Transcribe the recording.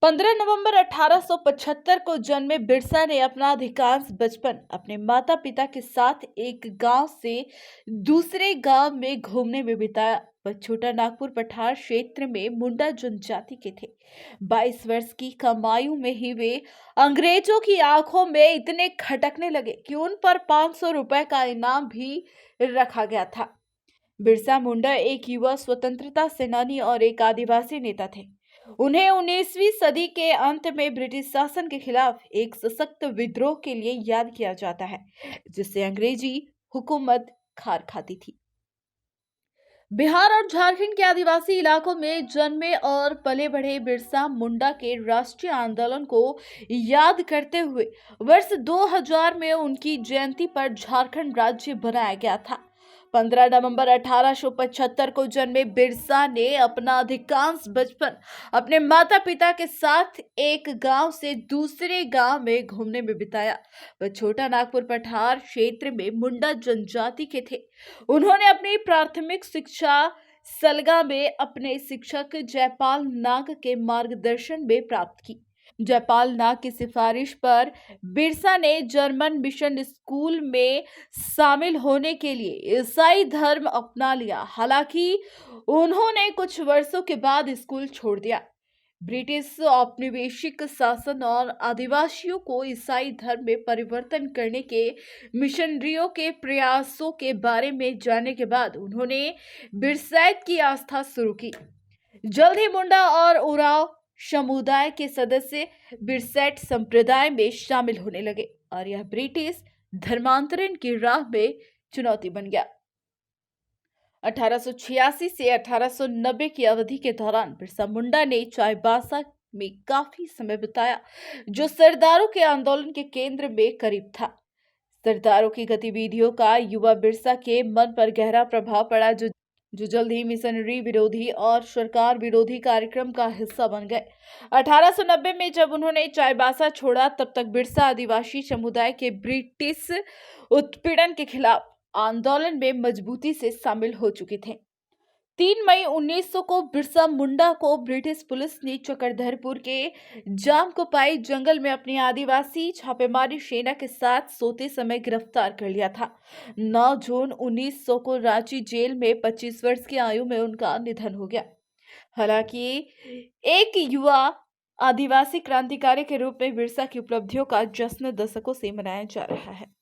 15 नवंबर 1875 को जन्मे बिरसा ने अपना अधिकांश बचपन अपने माता पिता के साथ एक गांव से दूसरे गांव में घूमने में बिताया। वह छोटा नागपुर पठार क्षेत्र में मुंडा जनजाति के थे। 22 वर्ष की कम आयु में ही वे अंग्रेजों की आंखों में इतने खटकने लगे कि उन पर 500 रुपए का इनाम भी रखा गया था। बिरसा मुंडा एक युवा स्वतंत्रता सेनानी और एक आदिवासी नेता थे। उन्हें 19वीं सदी के अंत में ब्रिटिश शासन के खिलाफ एक सशक्त विद्रोह के लिए याद किया जाता है, जिससे अंग्रेजी हुकूमत खार खाती थी। बिहार और झारखंड के आदिवासी इलाकों में जन्मे और पले बढ़े बिरसा मुंडा के राष्ट्रीय आंदोलन को याद करते हुए वर्ष 2000 में उनकी जयंती पर झारखंड राज्य बनाया गया था। 15 नवंबर 1875 को जन्मे बिरसा ने अपना अधिकांश बचपन अपने माता पिता के साथ एक गांव से दूसरे गांव में घूमने में बिताया। वह छोटा नागपुर पठार क्षेत्र में मुंडा जनजाति के थे। उन्होंने अपनी प्राथमिक शिक्षा सलगा में अपने शिक्षक जयपाल नाग के मार्गदर्शन में प्राप्त की। जयपाल नाग की सिफारिश पर बिरसा ने जर्मन मिशन स्कूल में शामिल होने के लिए ईसाई धर्म अपना लिया। हालांकि उन्होंने कुछ वर्षों के बाद स्कूल छोड़ दिया। ब्रिटिश औपनिवेशिक शासन और आदिवासियों को ईसाई धर्म में परिवर्तन करने के मिशनरियों के प्रयासों के बारे में जानने के बाद उन्होंने बिरसैत की आस्था शुरू की। जल्द ही मुंडा और उराव समुदाय के सदस्य बिरसैट संप्रदाय में शामिल होने लगे और यह ब्रिटिश धर्मांतरण की राह में चुनौती बन गया। 1886 से 1890 की अवधि के दौरान बिरसा मुंडा ने चाईबासा में काफी समय बिताया, जो सरदारों के आंदोलन के केंद्र में करीब था। सरदारों की गतिविधियों का युवा बिरसा के मन पर गहरा प्रभाव पड़ा, जो जल्द ही मिशनरी विरोधी और सरकार विरोधी कार्यक्रम का हिस्सा बन गए। 1890 में जब उन्होंने चाईबासा छोड़ा, तब तक बिरसा आदिवासी समुदाय के ब्रिटिश उत्पीड़न के खिलाफ आंदोलन में मजबूती से शामिल हो चुके थे। 3 मई 1900 को बिरसा मुंडा को ब्रिटिश पुलिस ने चक्रधरपुर के जामकोपाई जंगल में अपनी आदिवासी छापेमारी सेना के साथ सोते समय गिरफ्तार कर लिया था। 9 जून 1900 को रांची जेल में 25 वर्ष की आयु में उनका निधन हो गया। हालांकि एक युवा आदिवासी क्रांतिकारी के रूप में बिरसा की उपलब्धियों का जश्न दशकों से मनाया जा रहा है।